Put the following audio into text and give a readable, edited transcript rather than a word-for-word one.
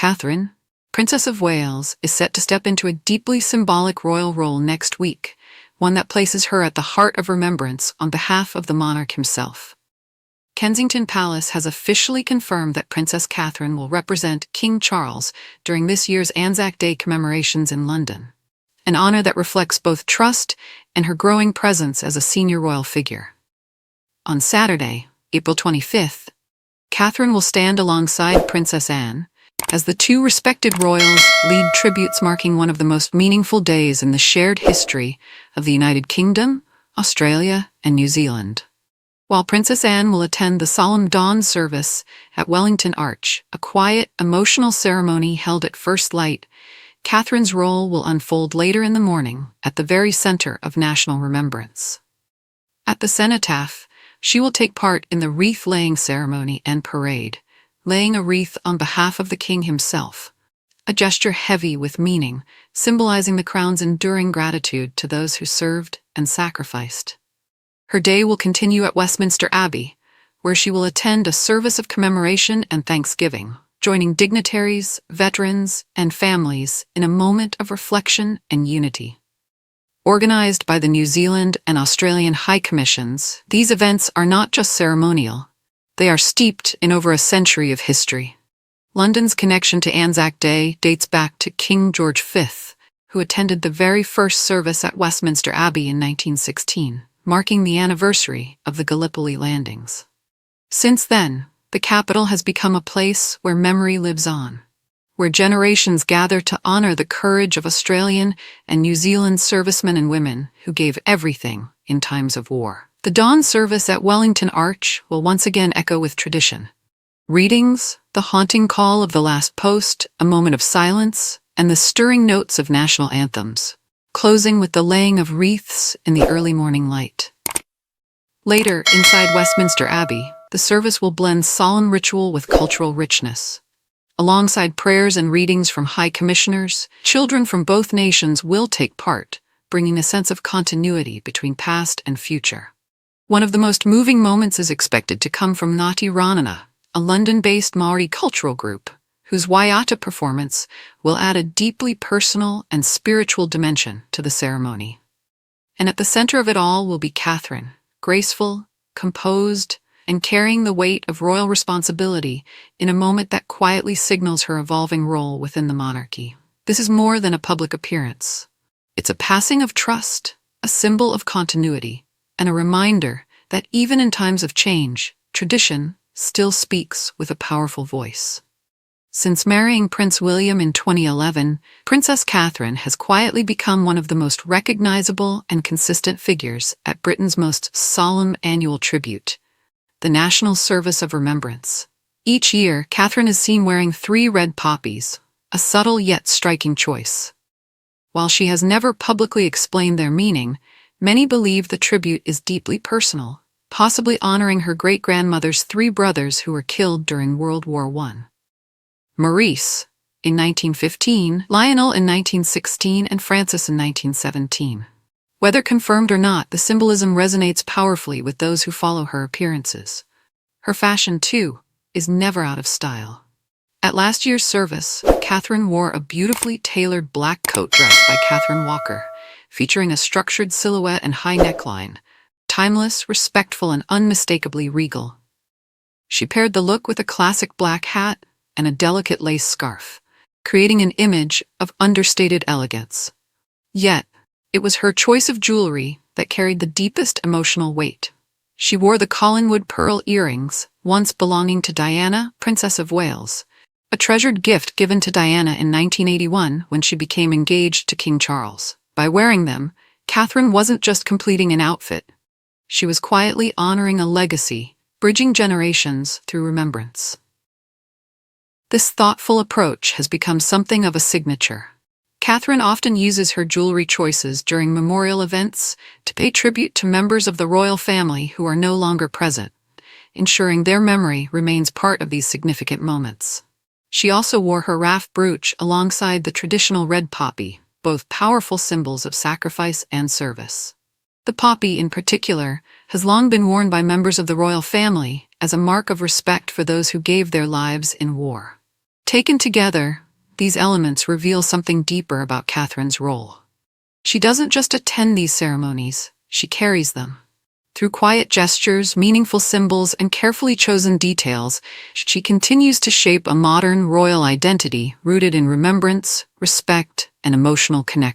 Catherine, Princess of Wales, is set to step into a deeply symbolic royal role next week, one that places her at the heart of remembrance on behalf of the monarch himself. Kensington Palace has officially confirmed that Princess Catherine will represent King Charles during this year's Anzac Day commemorations in London, an honor that reflects both trust and her growing presence as a senior royal figure. On Saturday, April 25th, Catherine will stand alongside Princess Anne as the two respected royals lead tributes, marking one of the most meaningful days in the shared history of the United Kingdom, Australia, and New Zealand. While Princess Anne will attend the solemn dawn service at Wellington Arch, a quiet, emotional ceremony held at first light, Catherine's role will unfold later in the morning at the very center of national remembrance. At the cenotaph, she will take part in the wreath-laying ceremony and parade, laying a wreath on behalf of the king himself, a gesture heavy with meaning, symbolizing the crown's enduring gratitude to those who served and sacrificed. Her day will continue at Westminster Abbey, where she will attend a service of commemoration and thanksgiving, joining dignitaries, veterans, and families in a moment of reflection and unity. Organized by the New Zealand and Australian High Commissions, these events are not just ceremonial, they are steeped in over a century of history. London's connection to Anzac Day dates back to King George V, who attended the very first service at Westminster Abbey in 1916, marking the anniversary of the Gallipoli landings. Since then, the capital has become a place where memory lives on, where generations gather to honor the courage of Australian and New Zealand servicemen and women who gave everything in times of war. The dawn service at Wellington Arch will once again echo with tradition. Readings, the haunting call of the last post, a moment of silence, and the stirring notes of national anthems, closing with the laying of wreaths in the early morning light. Later, inside Westminster Abbey, the service will blend solemn ritual with cultural richness. Alongside prayers and readings from high commissioners, children from both nations will take part, bringing a sense of continuity between past and future. One of the most moving moments is expected to come from Ngāti Ranana, a London-based Maori cultural group, whose Waiata performance will add a deeply personal and spiritual dimension to the ceremony. And at the center of it all will be Catherine, graceful, composed, and carrying the weight of royal responsibility in a moment that quietly signals her evolving role within the monarchy. This is more than a public appearance. It's a passing of trust, a symbol of continuity, and a reminder that even in times of change, tradition still speaks with a powerful voice. Since marrying Prince William in 2011, Princess Catherine has quietly become one of the most recognizable and consistent figures at Britain's most solemn annual tribute, the National Service of Remembrance. Each year, Catherine is seen wearing 3 red poppies, a subtle yet striking choice. While she has never publicly explained their meaning, many believe the tribute is deeply personal, possibly honoring her great-grandmother's 3 brothers who were killed during World War I. Maurice, in 1915, Lionel in 1916, and Francis in 1917. Whether confirmed or not, the symbolism resonates powerfully with those who follow her appearances. Her fashion, too, is never out of style. At last year's service, Catherine wore a beautifully tailored black coat dress by Catherine Walker, featuring a structured silhouette and high neckline, timeless, respectful, and unmistakably regal. She paired the look with a classic black hat and a delicate lace scarf, creating an image of understated elegance. Yet, it was her choice of jewelry that carried the deepest emotional weight. She wore the Collingwood pearl earrings, once belonging to Diana, Princess of Wales, a treasured gift given to Diana in 1981 when she became engaged to King Charles. By wearing them, Catherine wasn't just completing an outfit. She was quietly honoring a legacy, bridging generations through remembrance. This thoughtful approach has become something of a signature. Catherine often uses her jewelry choices during memorial events to pay tribute to members of the royal family who are no longer present, ensuring their memory remains part of these significant moments. She also wore her raft brooch alongside the traditional red poppy, both powerful symbols of sacrifice and service. The poppy, in particular, has long been worn by members of the royal family as a mark of respect for those who gave their lives in war. Taken together, these elements reveal something deeper about Catherine's role. She doesn't just attend these ceremonies, she carries them. Through quiet gestures, meaningful symbols, and carefully chosen details, she continues to shape a modern royal identity rooted in remembrance, respect, and emotional connection.